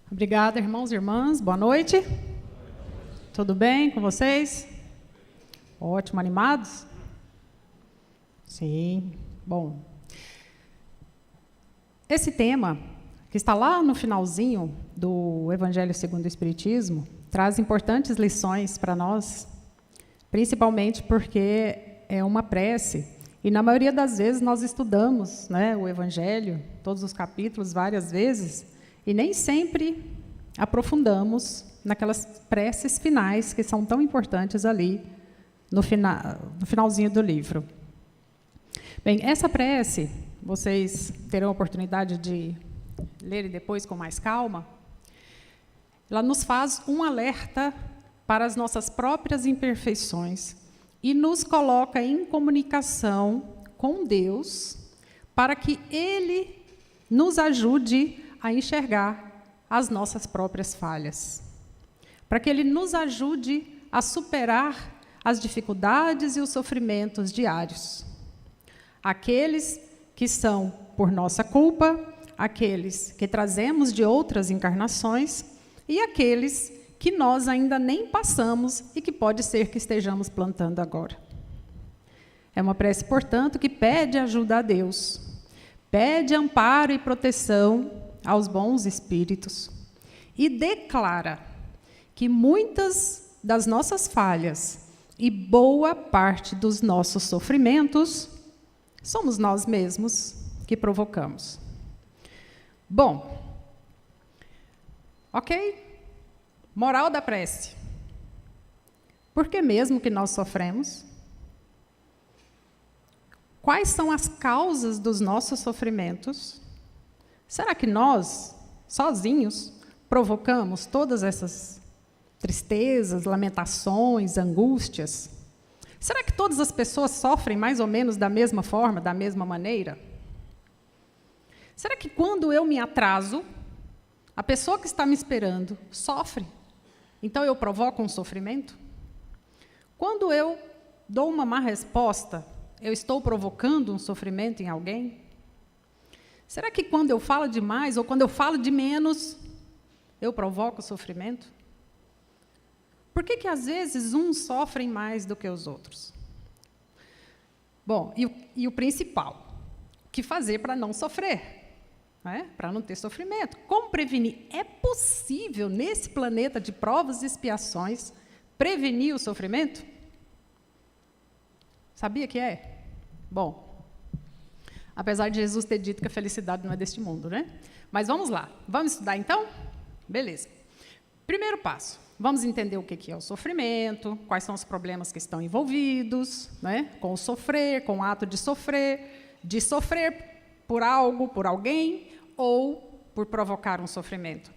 Obrigada, irmãos e irmãs. Boa noite. Tudo bem com vocês? Ótimo, animados? Sim, bom. Esse tema, que está lá no finalzinho do Evangelho segundo o Espiritismo, traz importantes lições para nós, principalmente porque é uma prece, e na maioria das vezes nós estudamos, né, o Evangelho, todos os capítulos, várias vezes, e nem sempre aprofundamos naquelas preces finais que são tão importantes ali no finalzinho do livro. Bem, essa prece, vocês terão a oportunidade de ler depois com mais calma, ela nos faz um alerta para as nossas próprias imperfeições e nos coloca em comunicação com Deus para que Ele nos ajude a enxergar as nossas próprias falhas, para que Ele nos ajude a superar as dificuldades e os sofrimentos diários, aqueles que são por nossa culpa, aqueles que trazemos de outras encarnações e aqueles que nós ainda nem passamos e que pode ser que estejamos plantando agora. É uma prece, portanto, que pede ajuda a Deus, pede amparo e proteção aos bons espíritos e declara que muitas das nossas falhas e boa parte dos nossos sofrimentos somos nós mesmos que provocamos. Bom, ok? Moral da prece. Por que mesmo que nós sofremos? Quais são as causas dos nossos sofrimentos? Será que nós, sozinhos, provocamos todas essas tristezas, lamentações, angústias? Será que todas as pessoas sofrem mais ou menos da mesma forma, da mesma maneira? Será que quando eu me atraso, a pessoa que está me esperando sofre? Então eu provoco um sofrimento? Quando eu dou uma má resposta, eu estou provocando um sofrimento em alguém? Será que quando eu falo demais ou quando eu falo de menos, eu provoco sofrimento? Por que às vezes uns sofrem mais do que os outros? Bom, e o principal, o que fazer para não sofrer? Para não ter sofrimento. Como prevenir? É possível, nesse planeta de provas e expiações, prevenir o sofrimento? Sabia que é? Bom, apesar de Jesus ter dito que a felicidade não é deste mundo, né? Mas vamos lá. Vamos estudar, então? Beleza. Primeiro passo. Vamos entender o que é o sofrimento, quais são os problemas que estão envolvidos, né, com o sofrer, com o ato de sofrer por algo, por alguém, ou por provocar um sofrimento.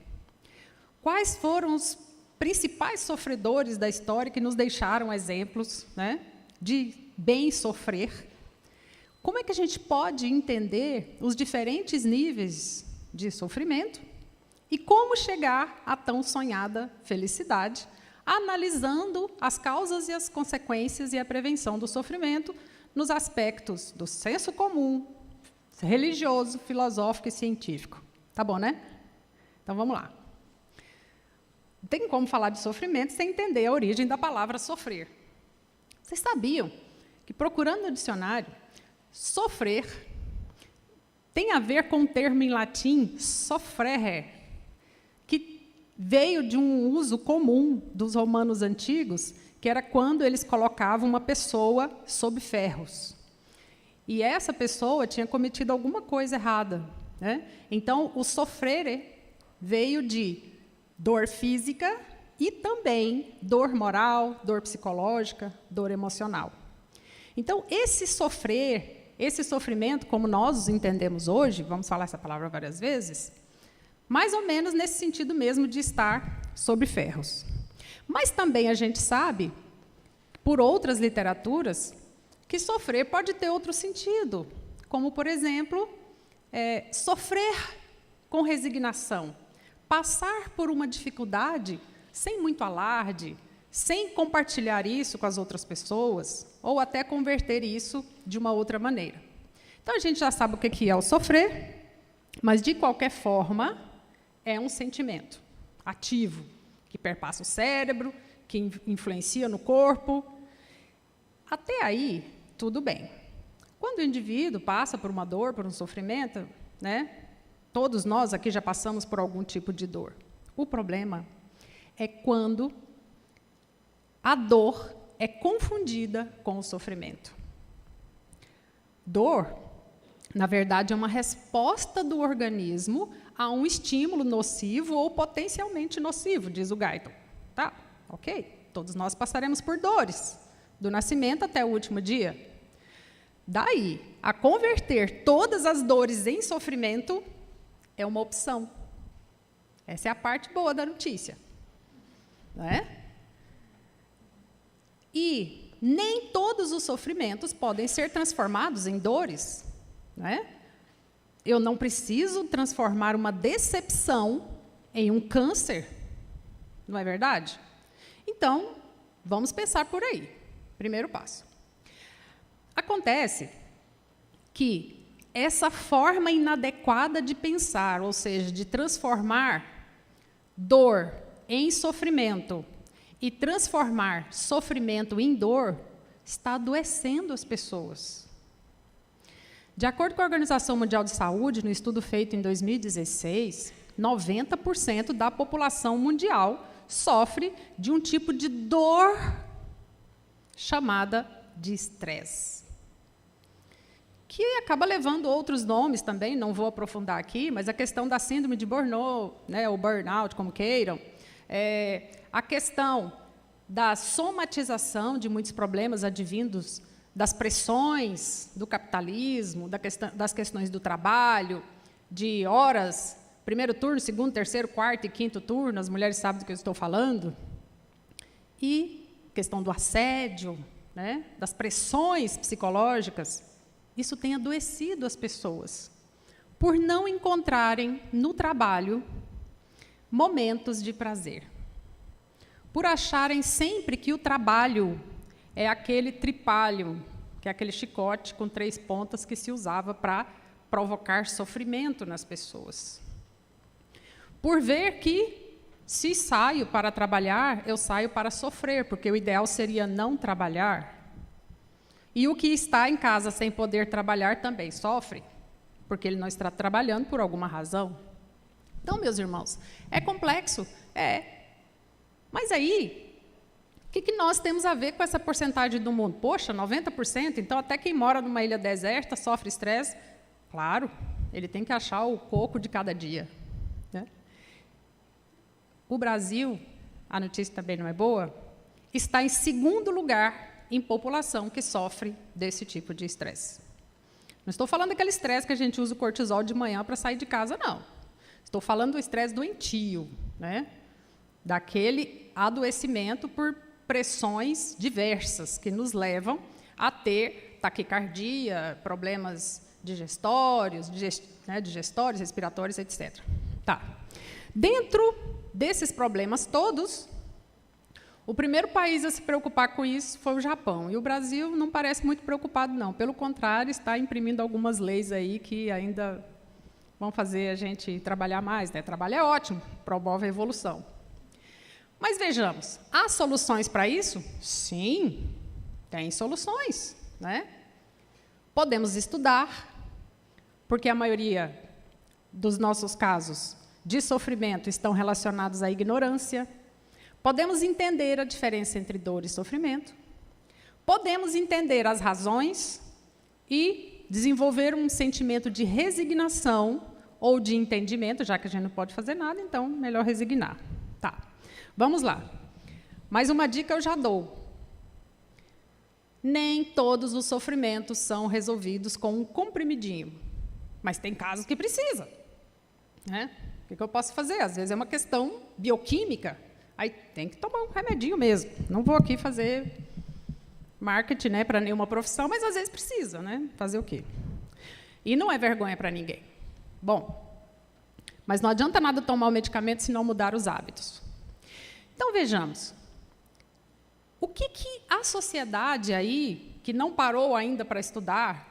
Quais foram os principais sofredores da história que nos deixaram exemplos, né, de bem sofrer? Como é que a gente pode entender os diferentes níveis de sofrimento e como chegar à tão sonhada felicidade, analisando as causas e as consequências e a prevenção do sofrimento nos aspectos do senso comum, religioso, filosófico e científico. Tá bom, né? Então, vamos lá. Não tem como falar de sofrimento sem entender a origem da palavra sofrer. Vocês sabiam que, procurando no dicionário, sofrer tem a ver com o termo em latim sofrere, que veio de um uso comum dos romanos antigos, que era quando eles colocavam uma pessoa sob ferros. E essa pessoa tinha cometido alguma coisa errada, né? Então, o sofrere veio de dor física e também dor moral, dor psicológica, dor emocional. Então, esse sofrimento, como nós os entendemos hoje, vamos falar essa palavra várias vezes, mais ou menos nesse sentido mesmo de estar sob ferros. Mas também a gente sabe, por outras literaturas, que sofrer pode ter outro sentido, como, por exemplo, sofrer com resignação, passar por uma dificuldade sem muito alarde, sem compartilhar isso com as outras pessoas, ou até converter isso de uma outra maneira. Então, a gente já sabe o que é o sofrer, mas, de qualquer forma, é um sentimento ativo, que perpassa o cérebro, que influencia no corpo. Até aí, tudo bem. Quando o indivíduo passa por uma dor, por um sofrimento, né? Todos nós aqui já passamos por algum tipo de dor. O problema é quando a dor é confundida com o sofrimento. Dor, na verdade, é uma resposta do organismo a um estímulo nocivo ou potencialmente nocivo, diz o Guyton. Tá, ok. Todos nós passaremos por dores, do nascimento até o último dia. Daí, a converter todas as dores em sofrimento é uma opção. Essa é a parte boa da notícia. Não é? E nem todos os sofrimentos podem ser transformados em dores. Não é? Eu não preciso transformar uma decepção em um câncer. Não é verdade? Então, vamos pensar por aí. Primeiro passo. Acontece que essa forma inadequada de pensar, ou seja, de transformar dor em sofrimento e transformar sofrimento em dor, está adoecendo as pessoas. De acordo com a Organização Mundial de Saúde, no estudo feito em 2016, 90% da população mundial sofre de um tipo de dor chamada de estresse, que acaba levando outros nomes também, não vou aprofundar aqui, mas a questão da síndrome de Burnout, né, ou burnout, como queiram, a questão da somatização de muitos problemas advindos das pressões do capitalismo, das questões do trabalho, de horas, primeiro turno, segundo, terceiro, quarto e quinto turno, as mulheres sabem do que eu estou falando, e questão do assédio, né, das pressões psicológicas. Isso tem adoecido as pessoas, por não encontrarem no trabalho momentos de prazer, por acharem sempre que o trabalho é aquele tripalho, que é aquele chicote com 3 pontas que se usava para provocar sofrimento nas pessoas. Por ver que, se saio para trabalhar, eu saio para sofrer, porque o ideal seria não trabalhar. E o que está em casa sem poder trabalhar também sofre, porque ele não está trabalhando por alguma razão. Então, meus irmãos, é complexo? É. Mas aí, o que nós temos a ver com essa porcentagem do mundo? Poxa, 90%? Então, até quem mora numa ilha deserta sofre estresse? Claro, ele tem que achar o coco de cada dia. Né? O Brasil, a notícia também não é boa, está em segundo lugar em população que sofre desse tipo de estresse. Não estou falando daquele estresse que a gente usa o cortisol de manhã para sair de casa, não. Estou falando do estresse doentio, né? Daquele adoecimento por pressões diversas que nos levam a ter taquicardia, problemas digestórios, respiratórios, etc. Tá. Dentro desses problemas todos, o primeiro país a se preocupar com isso foi o Japão. E o Brasil não parece muito preocupado, não. Pelo contrário, está imprimindo algumas leis aí que ainda vão fazer a gente trabalhar mais. Né? Trabalho é ótimo, promove a evolução. Mas vejamos, há soluções para isso? Sim, tem soluções. Né? Podemos estudar, porque a maioria dos nossos casos de sofrimento estão relacionados à ignorância. Podemos entender a diferença entre dor e sofrimento. Podemos entender as razões e desenvolver um sentimento de resignação ou de entendimento, já que a gente não pode fazer nada, então, melhor resignar. Tá, vamos lá. Mais uma dica eu já dou. Nem todos os sofrimentos são resolvidos com um comprimidinho, mas tem casos que precisa. Né? O que eu posso fazer? Às vezes é uma questão bioquímica, aí tem que tomar um remedinho mesmo. Não vou aqui fazer marketing, né, para nenhuma profissão, mas às vezes precisa, né? Fazer o quê? E não é vergonha para ninguém. Bom, mas não adianta nada tomar o medicamento se não mudar os hábitos. Então, vejamos. O que a sociedade aí, que não parou ainda para estudar,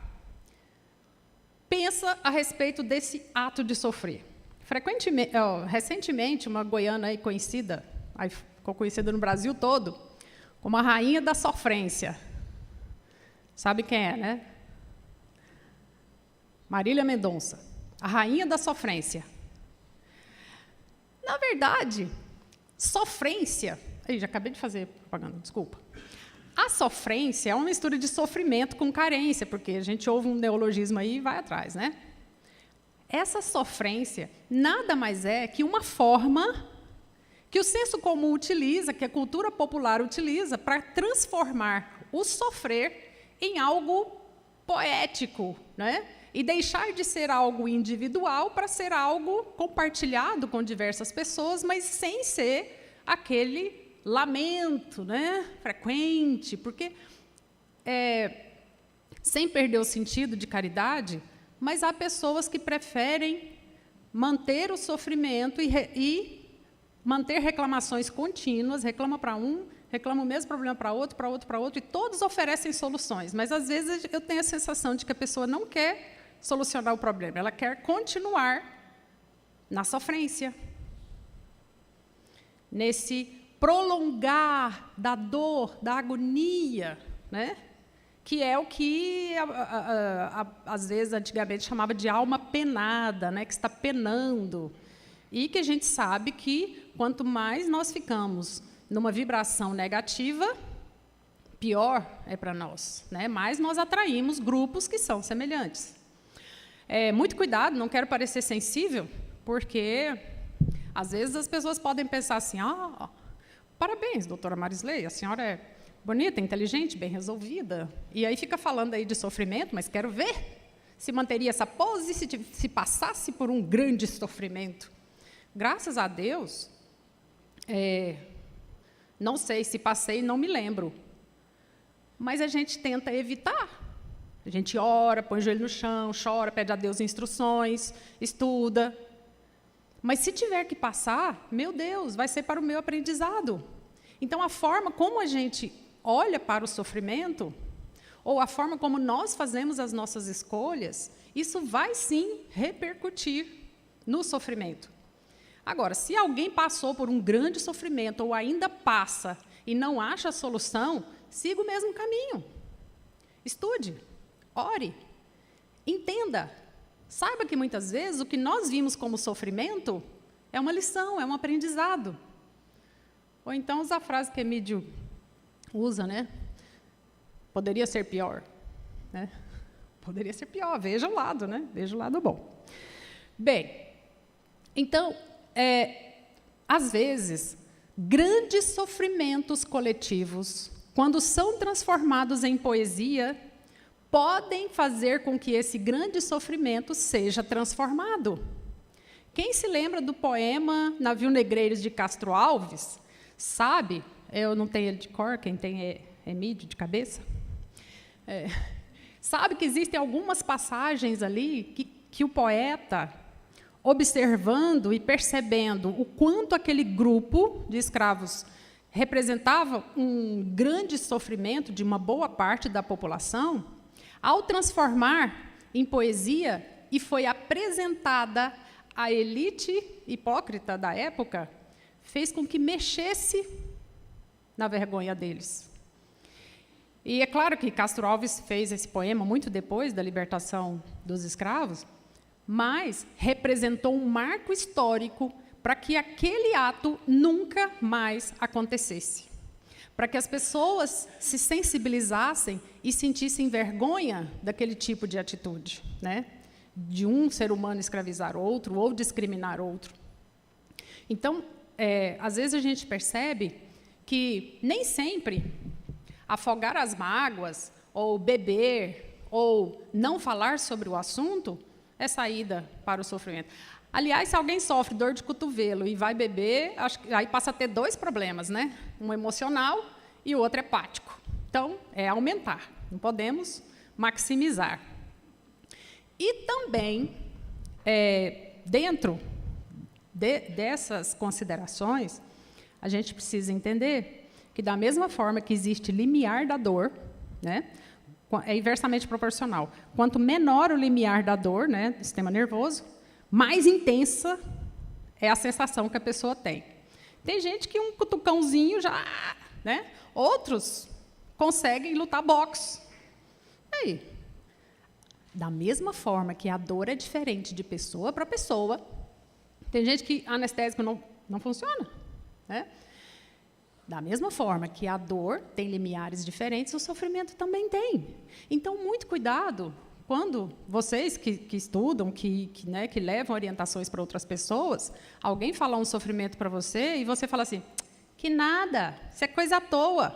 pensa a respeito desse ato de sofrer? recentemente, uma goiana aí conhecida, aí ficou conhecida no Brasil todo, como a rainha da sofrência. Sabe quem é, né? Marília Mendonça, a rainha da sofrência. Na verdade, sofrência... já acabei de fazer propaganda, desculpa. A sofrência é uma mistura de sofrimento com carência, porque a gente ouve um neologismo aí e vai atrás, né? Essa sofrência nada mais é que uma forma que o senso comum utiliza, que a cultura popular utiliza, para transformar o sofrer em algo poético, né? E deixar de ser algo individual para ser algo compartilhado com diversas pessoas, mas sem ser aquele lamento, né, frequente, porque, sem perder o sentido de caridade, mas há pessoas que preferem manter o sofrimento e manter reclamações contínuas, reclama para um, reclama o mesmo problema para outro, e todos oferecem soluções, mas, às vezes, eu tenho a sensação de que a pessoa não quer solucionar o problema, ela quer continuar na sofrência, nesse prolongar da dor, da agonia, né? Que é o que, às vezes, antigamente chamava de alma penada, né? Que está penando, e que a gente sabe que, quanto mais nós ficamos numa vibração negativa, pior é para nós, né? Mais nós atraímos grupos que são semelhantes. Muito cuidado, não quero parecer sensível, porque, às vezes, as pessoas podem pensar assim, parabéns, doutora Marisley, a senhora é bonita, inteligente, bem resolvida, e aí fica falando aí de sofrimento, mas quero ver se manteria essa pose se passasse por um grande sofrimento. Graças a Deus, não sei se passei, não me lembro, mas a gente tenta evitar. A gente ora, põe o joelho no chão, chora, pede a Deus instruções, estuda. Mas, se tiver que passar, meu Deus, vai ser para o meu aprendizado. Então, a forma como a gente olha para o sofrimento, ou a forma como nós fazemos as nossas escolhas, isso vai, sim, repercutir no sofrimento. Agora, se alguém passou por um grande sofrimento, ou ainda passa e não acha a solução, siga o mesmo caminho. Estude. Ore, entenda, saiba que, muitas vezes, o que nós vimos como sofrimento é uma lição, é um aprendizado. Ou então, usa a frase que Emílio usa, né? Poderia ser pior. Né? Poderia ser pior, veja o lado, né? Veja o lado bom. Bem, então, às vezes, grandes sofrimentos coletivos, quando são transformados em poesia, podem fazer com que esse grande sofrimento seja transformado. Quem se lembra do poema Navio Negreiros, de Castro Alves, sabe, eu não tenho ele de cor, quem tem é Emílio de cabeça, sabe que existem algumas passagens ali que o poeta, observando e percebendo o quanto aquele grupo de escravos representava um grande sofrimento de uma boa parte da população, ao transformar em poesia, e foi apresentada à elite hipócrita da época, fez com que mexesse na vergonha deles. E é claro que Castro Alves fez esse poema muito depois da libertação dos escravos, mas representou um marco histórico para que aquele ato nunca mais acontecesse. Para que as pessoas se sensibilizassem e sentissem vergonha daquele tipo de atitude, né? De um ser humano escravizar outro ou discriminar outro. Então, às vezes a gente percebe que nem sempre afogar as mágoas, ou beber, ou não falar sobre o assunto, é saída para o sofrimento. Aliás, se alguém sofre dor de cotovelo e vai beber, aí passa a ter dois problemas, né? Um emocional e o outro hepático. Então, é aumentar, não podemos maximizar. E também, dentro dessas considerações, a gente precisa entender que, da mesma forma que existe limiar da dor, né, é inversamente proporcional. Quanto menor o limiar da dor, né, do sistema nervoso, mais intensa é a sensação que a pessoa tem. Tem gente que um cutucãozinho já, né? Outros conseguem lutar boxe. Aí, da mesma forma que a dor é diferente de pessoa para pessoa, tem gente que anestésico não funciona, né? Da mesma forma que a dor tem limiares diferentes, o sofrimento também tem. Então, muito cuidado quando vocês que estudam, que levam orientações para outras pessoas, alguém falar um sofrimento para você e você fala assim, que nada, isso é coisa à toa.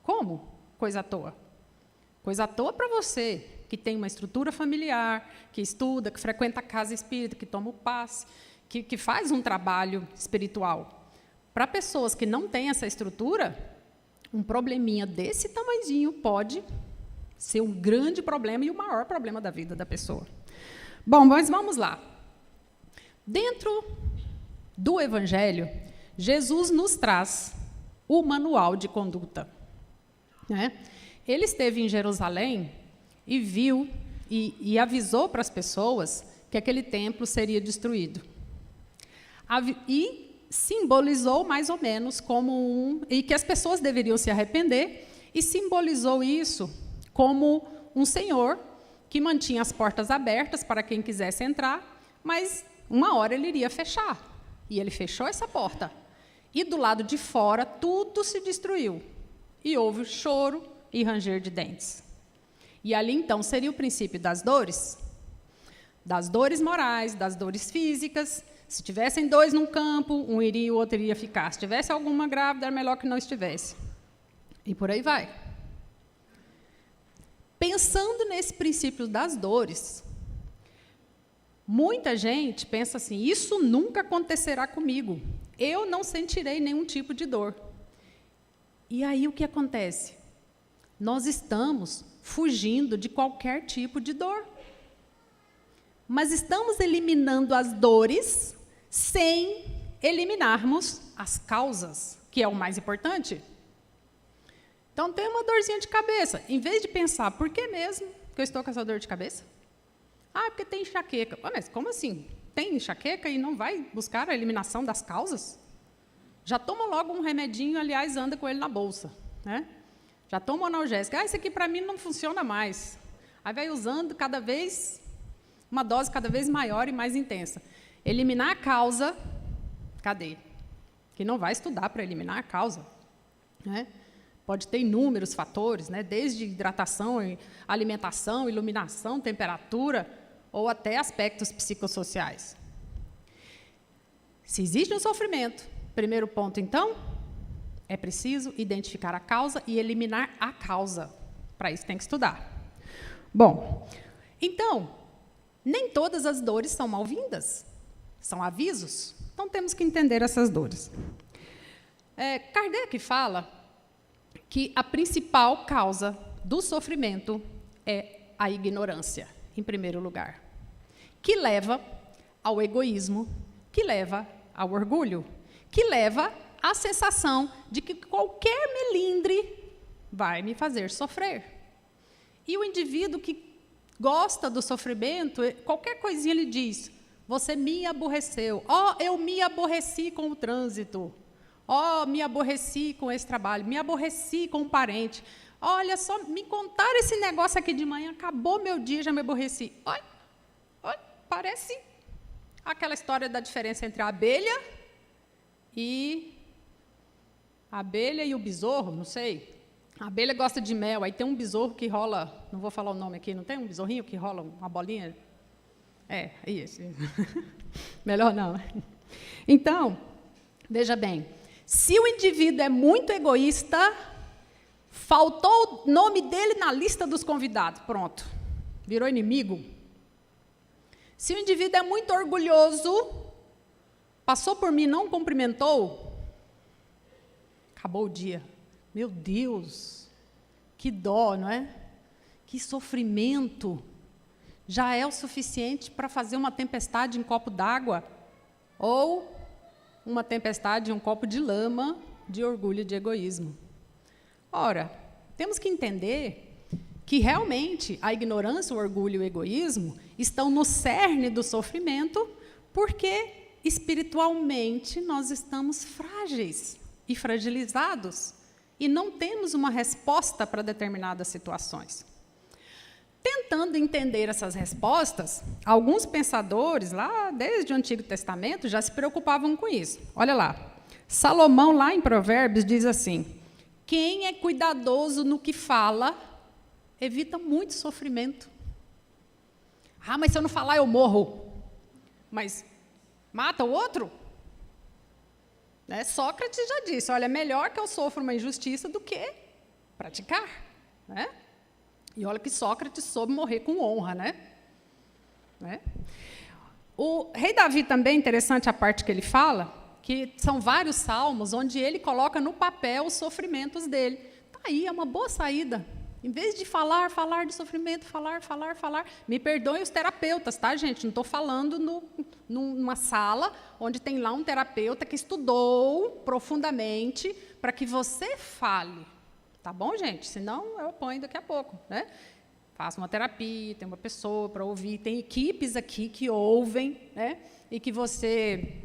Como coisa à toa? Coisa à toa para você, que tem uma estrutura familiar, que estuda, que frequenta a casa espírita, que toma o passe, que faz um trabalho espiritual. Para pessoas que não têm essa estrutura, um probleminha desse tamanhozinho pode ser um grande problema e o maior problema da vida da pessoa. Bom, mas vamos lá. Dentro do Evangelho, Jesus nos traz o manual de conduta, né? Ele esteve em Jerusalém e viu e avisou para as pessoas que aquele templo seria destruído. E simbolizou mais ou menos como e que as pessoas deveriam se arrepender, e simbolizou isso como um senhor que mantinha as portas abertas para quem quisesse entrar, mas uma hora ele iria fechar. E ele fechou essa porta. E do lado de fora tudo se destruiu. E houve choro e ranger de dentes. E ali então seria o princípio das dores morais, das dores físicas. Se tivessem dois num campo, um iria e o outro iria ficar. Se tivesse alguma grávida, era melhor que não estivesse. E por aí vai. Pensando nesse princípio das dores, muita gente pensa assim, isso nunca acontecerá comigo. Eu não sentirei nenhum tipo de dor. E aí o que acontece? Nós estamos fugindo de qualquer tipo de dor. Mas estamos eliminando as dores sem eliminarmos as causas, que é o mais importante. Então, tem uma dorzinha de cabeça. Em vez de pensar, por que mesmo que eu estou com essa dor de cabeça? Ah, porque tem enxaqueca. Mas como assim? Tem enxaqueca e não vai buscar a eliminação das causas? Já toma logo um remedinho, aliás, anda com ele na bolsa, né? Já toma um analgésico. Isso aqui para mim não funciona mais. Aí vai usando cada vez, uma dose cada vez maior e mais intensa. Eliminar a causa, cadê? Que não vai estudar para eliminar a causa, né? Pode ter inúmeros fatores, né? Desde hidratação, alimentação, iluminação, temperatura, ou até aspectos psicossociais. Se existe um sofrimento, primeiro ponto, então, é preciso identificar a causa e eliminar a causa. Para isso tem que estudar. Bom, então, nem todas as dores são mal-vindas, são avisos. Então, temos que entender essas dores. Kardec fala que a principal causa do sofrimento é a ignorância, em primeiro lugar, que leva ao egoísmo, que leva ao orgulho, que leva à sensação de que qualquer melindre vai me fazer sofrer. E o indivíduo que gosta do sofrimento, qualquer coisinha ele diz, você me aborreceu, eu me aborreci com o trânsito, me aborreci com esse trabalho, me aborreci com um parente, olha só, me contaram esse negócio aqui de manhã, acabou meu dia, já me aborreci. Olha, parece aquela história da diferença entre a abelha e o besouro, não sei. A abelha gosta de mel, aí tem um besouro que rola, não vou falar o nome aqui, não tem um besorrinho que rola uma bolinha? Isso. Melhor não. Então, veja bem, se o indivíduo é muito egoísta, faltou o nome dele na lista dos convidados, pronto, virou inimigo. Se o indivíduo é muito orgulhoso, passou por mim, não cumprimentou, acabou o dia. Meu Deus, que dó, não é? Que sofrimento. Já é o suficiente para fazer uma tempestade em copo d'água ou uma tempestade em um copo de lama de orgulho e de egoísmo. Ora, temos que entender que realmente a ignorância, o orgulho e o egoísmo estão no cerne do sofrimento, porque espiritualmente nós estamos frágeis e fragilizados e não temos uma resposta para determinadas situações. Tentando entender essas respostas, alguns pensadores, lá desde o Antigo Testamento, já se preocupavam com isso. Olha lá, Salomão, lá em Provérbios, diz assim: quem é cuidadoso no que fala, evita muito sofrimento. Ah, mas se eu não falar, eu morro. Mas mata o outro? Né? Sócrates já disse, olha, é melhor que eu sofra uma injustiça do que praticar. Né? E olha que Sócrates soube morrer com honra, né? O rei Davi também, interessante a parte que ele fala, que são vários salmos onde ele coloca no papel os sofrimentos dele. Tá aí, é uma boa saída. Em vez de falar de sofrimento, falar. Me perdoem os terapeutas, tá, gente? Não estou falando numa sala onde tem lá um terapeuta que estudou profundamente para que você fale. Tá bom, gente? Senão eu apanho daqui a pouco, né? Faço uma terapia, tem uma pessoa para ouvir, tem equipes aqui que ouvem, né? E que você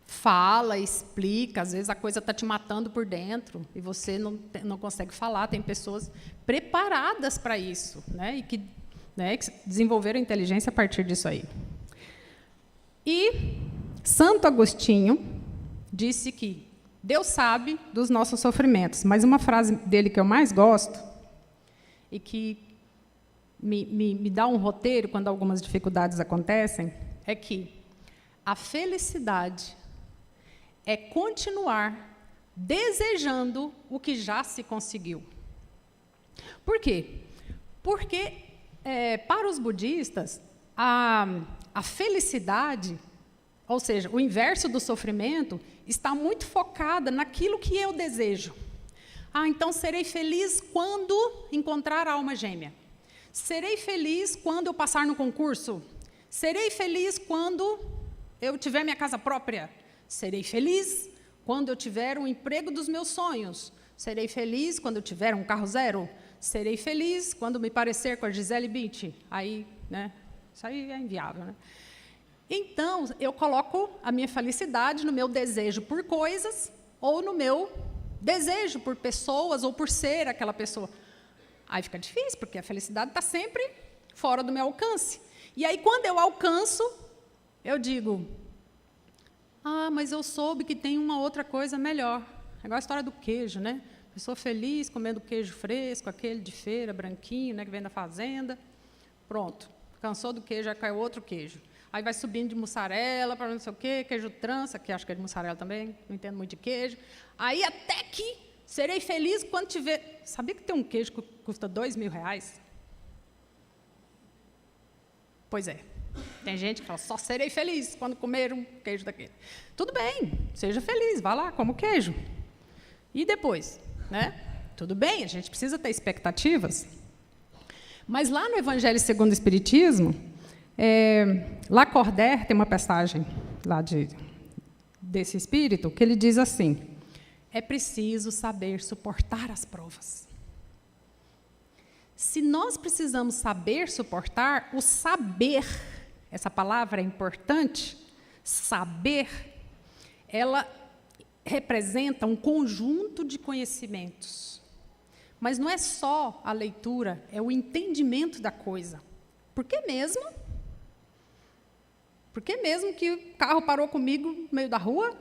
fala, explica, às vezes a coisa está te matando por dentro e você não consegue falar. Tem pessoas preparadas para isso, né? E que desenvolveram inteligência a partir disso aí. E Santo Agostinho disse que Deus sabe dos nossos sofrimentos, mas uma frase dele que eu mais gosto e que me dá um roteiro quando algumas dificuldades acontecem, é que a felicidade é continuar desejando o que já se conseguiu. Por quê? Porque, para os budistas, a felicidade, ou seja, o inverso do sofrimento, está muito focada naquilo que eu desejo. Então serei feliz quando encontrar a alma gêmea. Serei feliz quando eu passar no concurso. Serei feliz quando eu tiver minha casa própria. Serei feliz quando eu tiver o emprego dos meus sonhos. Serei feliz quando eu tiver um carro zero. Serei feliz quando me parecer com a Gisele Bündchen. Aí, né? Isso aí é inviável, né? Então, eu coloco a minha felicidade no meu desejo por coisas ou no meu desejo por pessoas ou por ser aquela pessoa. Aí fica difícil, porque a felicidade está sempre fora do meu alcance. E aí, quando eu alcanço, eu digo, mas eu soube que tem uma outra coisa melhor. É igual a história do queijo, né? Pessoa feliz, comendo queijo fresco, aquele de feira, branquinho, né, que vem da fazenda. Pronto, cansou do queijo, já caiu outro queijo. Aí vai subindo de mussarela para não sei o quê, queijo trança, que acho que é de mussarela também, não entendo muito de queijo. Aí até que serei feliz quando tiver... Sabia que tem um queijo que custa R$2.000? Pois é. Tem gente que fala, só serei feliz quando comer um queijo daquele. Tudo bem, seja feliz, vá lá, coma o queijo. E depois, né? Tudo bem, a gente precisa ter expectativas. Mas lá no Evangelho segundo o Espiritismo, Lacordaire tem uma passagem lá desse espírito que ele diz assim: é preciso saber suportar as provas. Se nós precisamos saber suportar, o saber, essa palavra é importante, saber, ela representa um conjunto de conhecimentos. Mas não é só a leitura, é o entendimento da coisa. Por que mesmo? Por que mesmo que o carro parou comigo no meio da rua?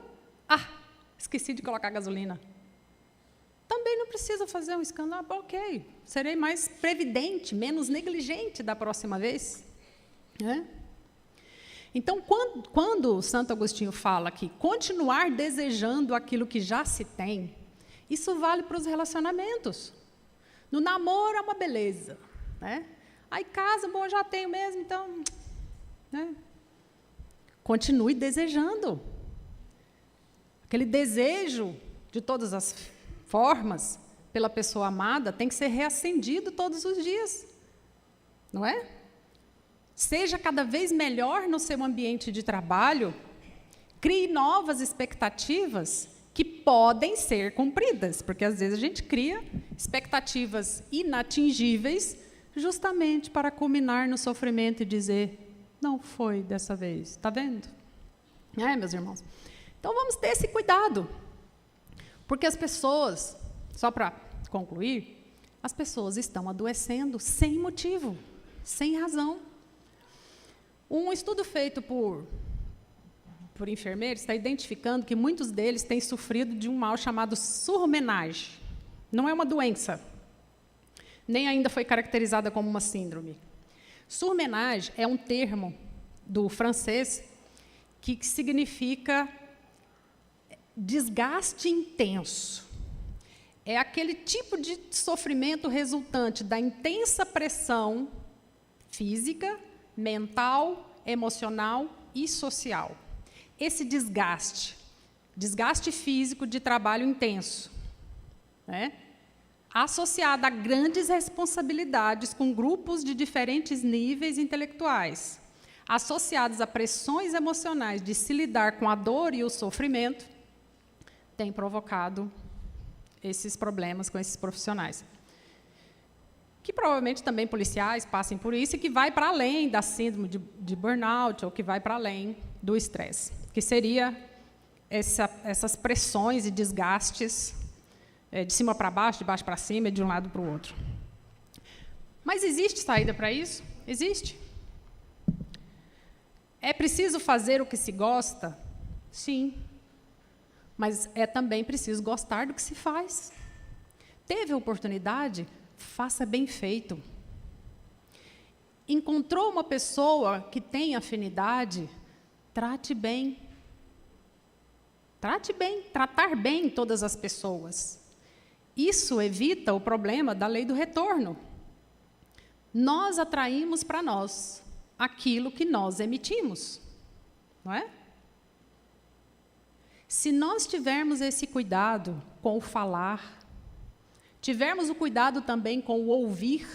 Esqueci de colocar gasolina. Também não precisa fazer um escândalo. Ok, serei mais previdente, menos negligente da próxima vez. Né? Então, quando Santo Agostinho fala que continuar desejando aquilo que já se tem, isso vale para os relacionamentos. No namoro é uma beleza. Né? Aí casa, bom, já tenho mesmo, então... Né? Continue desejando. Aquele desejo, de todas as formas, pela pessoa amada, tem que ser reacendido todos os dias. Não é? Seja cada vez melhor no seu ambiente de trabalho, crie novas expectativas que podem ser cumpridas, porque às vezes a gente cria expectativas inatingíveis justamente para culminar no sofrimento e dizer, não foi dessa vez, está vendo? Meus irmãos? Então, vamos ter esse cuidado. Porque as pessoas, só para concluir, as pessoas estão adoecendo sem motivo, sem razão. Um estudo feito por enfermeiros está identificando que muitos deles têm sofrido de um mal chamado surmenage. Não é uma doença, nem ainda foi caracterizada como uma síndrome. Surmenage é um termo do francês que significa desgaste intenso. É aquele tipo de sofrimento resultante da intensa pressão física, mental, emocional e social. Esse desgaste físico de trabalho intenso, associado a grandes responsabilidades com grupos de diferentes níveis intelectuais, associados a pressões emocionais de se lidar com a dor e o sofrimento, tem provocado esses problemas com esses profissionais. Que provavelmente também policiais passem por isso e que vai para além da síndrome de burnout ou que vai para além do estresse, que seria essas pressões e desgastes de cima para baixo, de baixo para cima, de um lado para o outro. Mas existe saída para isso? Existe. É preciso fazer o que se gosta? Sim. Mas é também preciso gostar do que se faz. Teve a oportunidade? Faça bem feito. Encontrou uma pessoa que tem afinidade? Trate bem. Trate bem, tratar bem todas as pessoas. Isso evita o problema da lei do retorno. Nós atraímos para nós aquilo que nós emitimos, não é? Se nós tivermos esse cuidado com o falar, tivermos o cuidado também com o ouvir,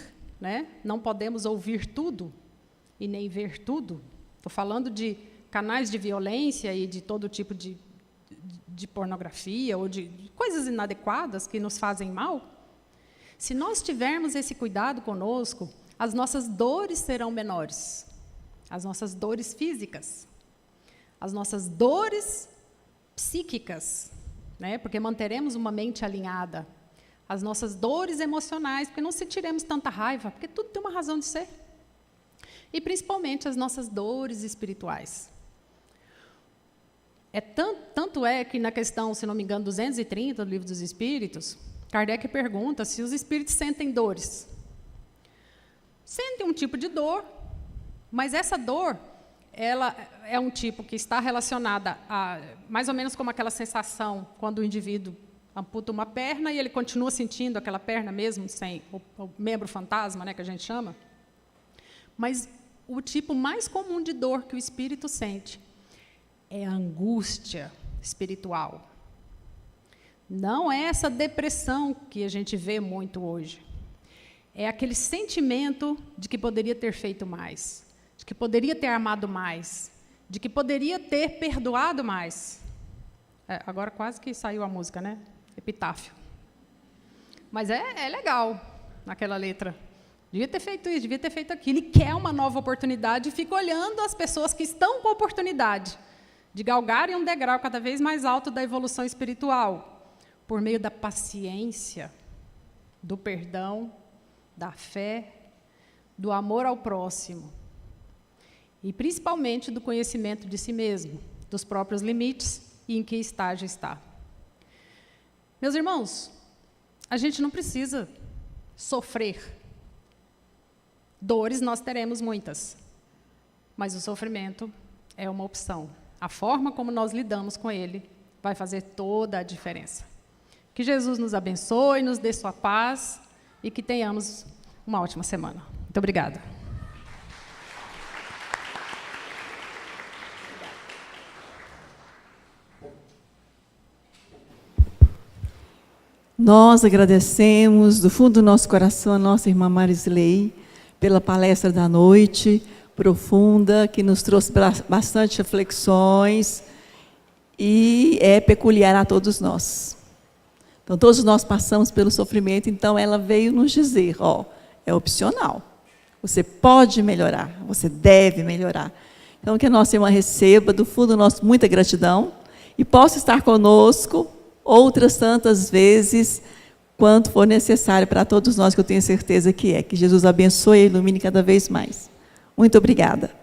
não podemos ouvir tudo e nem ver tudo. Estou falando de canais de violência e de todo tipo de pornografia ou de coisas inadequadas que nos fazem mal. Se nós tivermos esse cuidado conosco, as nossas dores serão menores. As nossas dores físicas, as nossas dores psíquicas, porque manteremos uma mente alinhada, as nossas dores emocionais, porque não sentiremos tanta raiva, porque tudo tem uma razão de ser, e principalmente as nossas dores espirituais. Tanto é que na questão, se não me engano, 230 do Livro dos Espíritos, Kardec pergunta se os espíritos sentem dores. Sentem um tipo de dor, mas essa dor, ela é um tipo que está relacionada a, mais ou menos como aquela sensação quando o indivíduo amputa uma perna e ele continua sentindo aquela perna mesmo, sem o membro fantasma, que a gente chama. Mas o tipo mais comum de dor que o espírito sente é a angústia espiritual. Não é essa depressão que a gente vê muito hoje. É aquele sentimento de que poderia ter feito mais, de que poderia ter amado mais, de que poderia ter perdoado mais. Agora quase que saiu a música, Epitáfio. Mas é legal naquela letra. Devia ter feito isso, devia ter feito aquilo. E quer uma nova oportunidade e fica olhando as pessoas que estão com a oportunidade de galgarem um degrau cada vez mais alto da evolução espiritual, por meio da paciência, do perdão, da fé, do amor ao próximo. E, principalmente, do conhecimento de si mesmo, dos próprios limites e em que estágio está. Meus irmãos, a gente não precisa sofrer. Dores nós teremos muitas, mas o sofrimento é uma opção. A forma como nós lidamos com ele vai fazer toda a diferença. Que Jesus nos abençoe, nos dê sua paz e que tenhamos uma ótima semana. Muito obrigada. Nós agradecemos do fundo do nosso coração a nossa irmã Marisley pela palestra da noite, profunda, que nos trouxe bastante reflexões e é peculiar a todos nós. Então, todos nós passamos pelo sofrimento, então ela veio nos dizer, é opcional. Você pode melhorar, você deve melhorar. Então, que a nossa irmã receba do fundo do nosso muita gratidão e possa estar conosco outras tantas vezes, quanto for necessário para todos nós, que eu tenho certeza que é. Que Jesus abençoe e ilumine cada vez mais. Muito obrigada.